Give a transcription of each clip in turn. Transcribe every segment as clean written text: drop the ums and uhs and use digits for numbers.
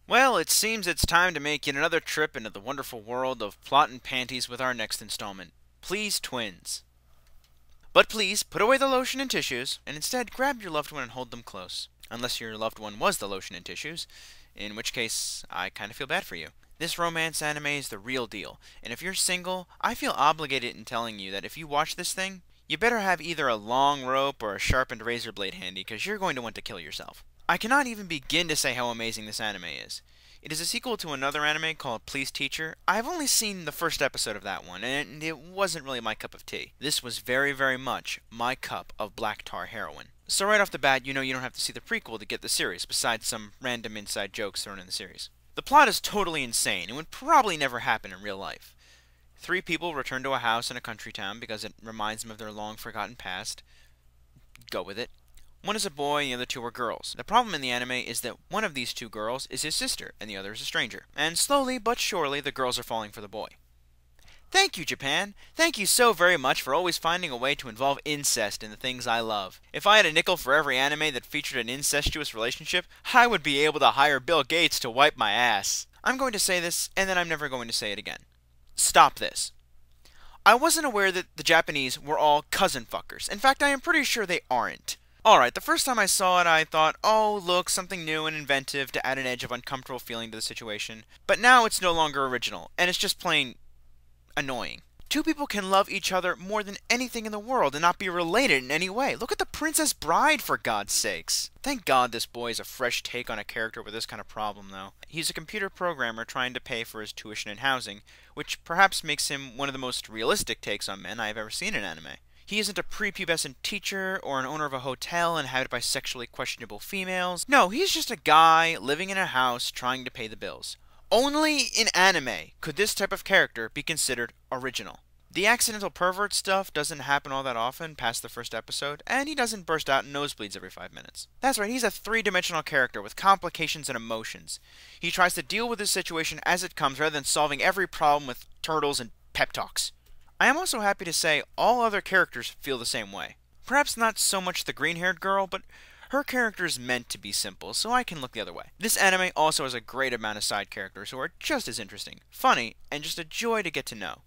Well, it seems it's time to make yet another trip into the wonderful world of plot and panties with our next installment. Please, twins. But please, put away the lotion and tissues, and instead grab your loved one and hold them close. Unless your loved one was the lotion and tissues, in which case, I kinda feel bad for you. This romance anime is the real deal, and if you're single, I feel obligated in telling you that if you watch this thing, you better have either a long rope or a sharpened razor blade handy, because you're going to want to kill yourself. I cannot even begin to say how amazing this anime is. It is a sequel to another anime called Please Teacher. I've only seen the first episode of that one, and it wasn't really my cup of tea. This was very, very much my cup of black tar heroin. So right off the bat, you know you don't have to see the prequel to get the series, besides some random inside jokes thrown in the series. The plot is totally insane and would probably never happen in real life. Three people return to a house in a country town because it reminds them of their long-forgotten past. Go with it. One is a boy and the other two are girls. The problem in the anime is that one of these two girls is his sister and the other is a stranger. And slowly but surely the girls are falling for the boy. Thank you, Japan. Thank you so very much for always finding a way to involve incest in the things I love. If I had a nickel for every anime that featured an incestuous relationship, I would be able to hire Bill Gates to wipe my ass. I'm going to say this, and then I'm never going to say it again. Stop this. I wasn't aware that the Japanese were all cousin fuckers. In fact, I am pretty sure they aren't. Alright, the first time I saw it, I thought, oh, look, something new and inventive to add an edge of uncomfortable feeling to the situation. But now it's no longer original, and it's just plain annoying. Two people can love each other more than anything in the world and not be related in any way. Look at the Princess Bride, for God's sakes. Thank God this boy is a fresh take on a character with this kind of problem, though. He's a computer programmer trying to pay for his tuition and housing, which perhaps makes him one of the most realistic takes on men I have ever seen in anime. He isn't a prepubescent teacher or an owner of a hotel inhabited by sexually questionable females. No, he's just a guy living in a house trying to pay the bills. Only in anime could this type of character be considered original. The accidental pervert stuff doesn't happen all that often past the first episode, and he doesn't burst out in nosebleeds every 5 minutes. That's right, he's a three-dimensional character with complications and emotions. He tries to deal with his situation as it comes rather than solving every problem with turtles and pep talks. I am also happy to say all other characters feel the same way. Perhaps not so much the green-haired girl, but her character is meant to be simple, so I can look the other way. This anime also has a great amount of side characters who are just as interesting, funny, and just a joy to get to know.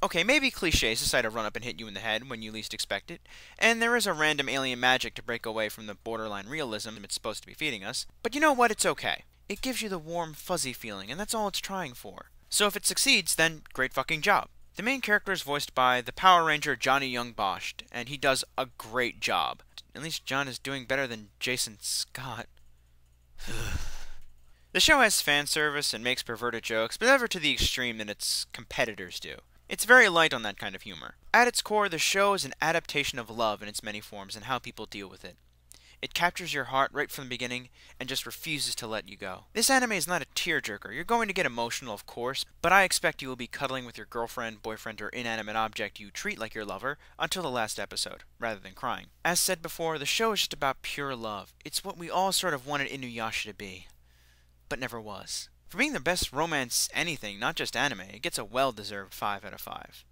Okay, maybe cliches decide to run up and hit you in the head when you least expect it, and there is a random alien magic to break away from the borderline realism it's supposed to be feeding us, but you know what, it's okay. It gives you the warm, fuzzy feeling, and that's all it's trying for. So if it succeeds, then great fucking job. The main character is voiced by the Power Ranger Johnny Young Bosch, and he does a great job. At least John is doing better than Jason Scott. The show has fan service and makes perverted jokes, but never to the extreme that its competitors do. It's very light on that kind of humor. At its core, the show is an adaptation of love in its many forms and how people deal with it. It captures your heart right from the beginning and just refuses to let you go. This anime is not a tearjerker. You're going to get emotional, of course, but I expect you will be cuddling with your girlfriend, boyfriend, or inanimate object you treat like your lover until the last episode, rather than crying. As said before, the show is just about pure love. It's what we all sort of wanted Inuyasha to be, but never was. For being the best romance anything, not just anime, it gets a well-deserved 5 out of 5.